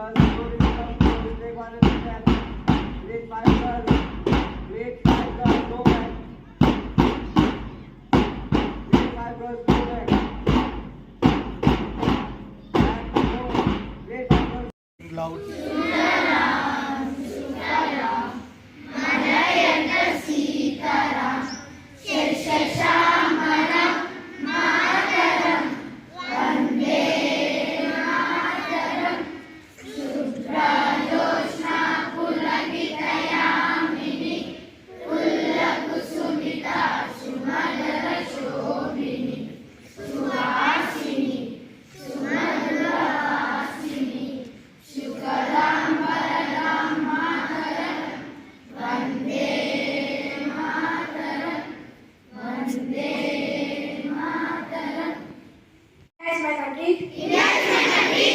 girls, go to the girls, take one and step. Grade 5 girls, go back. Grade 5 girls, go back. Back, go. Grade 5 girls. Loud.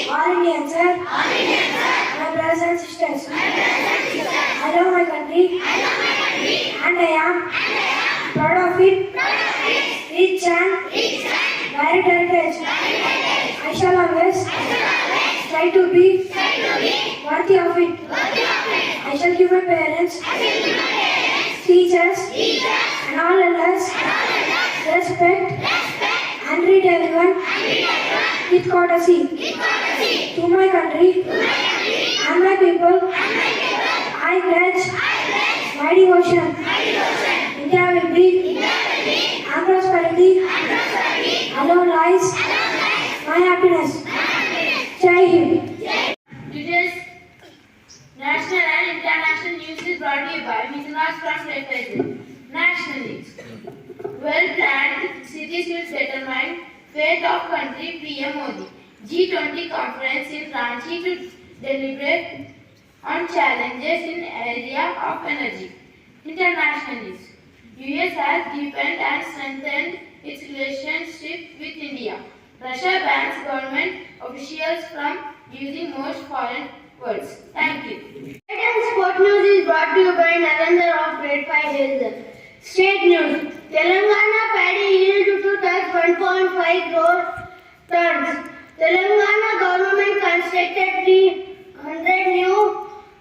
All Indians, sir. My brothers and sisters. I love my country. And I am proud of it. Rich and varied heritage. I shall always try to be worthy of it. I shall give my parents, teachers, and all elders respect and treat everyone with courtesy. To my country and my people, I pledge my devotion. India will be and prosperity alone lies my happiness. Jai Hind. Today's national and international news is brought to you by Mithila's Translated. National news. Well-planned cities will determine fate of country PM Modi. G20 conference in Ranchi to deliberate on challenges in area of energy. International news. US has deepened and strengthened its relationship with India. Russia bans government officials from using most foreign words. Thank you. Sport news is brought to you by Narendra of Grade 5 Hazel. State news. Telangana paddy yield to touch 1.5 crore tons. Telangana government constructed 300 new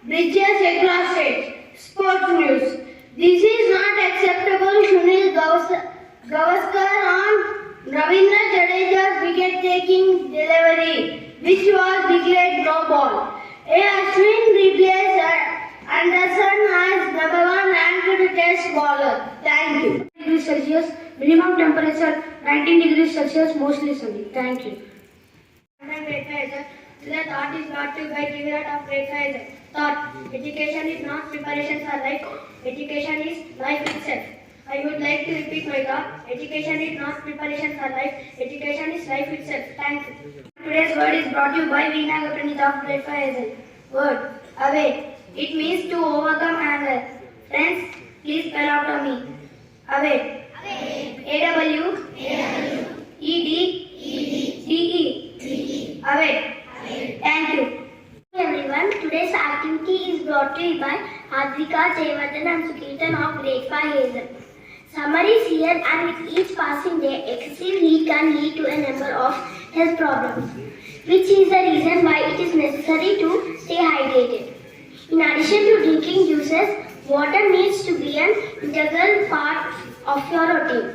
bridges across states. Sports news. This is not acceptable. Sunil Gavaskar on Ravindra Jadeja's wicket-taking delivery, which was declared no ball. A. Ashwin replaced Anderson as number 1 ranked test bowler. Thank you. Degrees Celsius, minimum temperature 19 degrees Celsius, mostly sunny. Thank you. The thought is brought to you by Kivirat of Grade 5. Thought: education is not preparation for life. Education is life itself. I would like to repeat my thought. Education is not preparation for life. Education is life itself. Thank you. Today's word is brought to you by Veena Gopinit of Grade 5. Word: away. It means to overcome anger. Friends, please spell out to me. Away. A-W-E-D-D-E. Away. Thank you. Everyone, today's activity is brought to you by Advika, Jayavardhan and Sukirtan of Grade 5 Hazel. Summer is here and with each passing day, excessive heat can lead to a number of health problems, which is the reason why it is necessary to stay hydrated. In addition to drinking juices, water needs to be an integral part of your routine.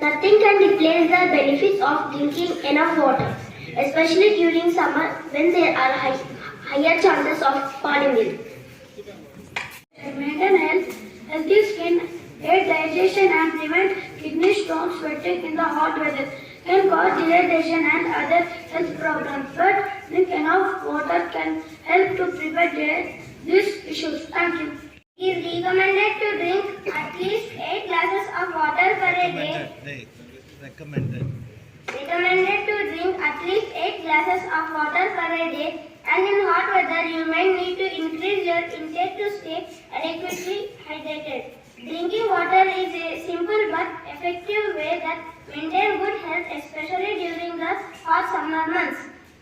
Nothing can replace the benefits of drinking enough water, especially during summer when there are higher chances of falling ill. Maintain healthy skin, aid digestion and prevent kidney stones. Sweating in the hot weather can cause dehydration and other health problems, but drink enough water can help to prevent these issues. Thank you. It is recommended to drink at least 8 glasses of water per day. Recommended to drink at least 8 glasses of water per day, and in hot weather you may need to increase your intake to stay adequately hydrated. Drinking water is a simple but effective way that maintain good health, especially during the hot summer months.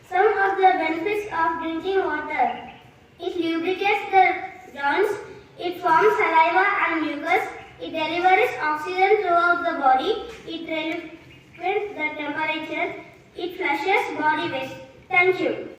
Some of the benefits of drinking water: it lubricates the gums, it forms saliva and mucus, it delivers oxygen throughout the body, it regulates the temperature, it flushes body waste. Thank you.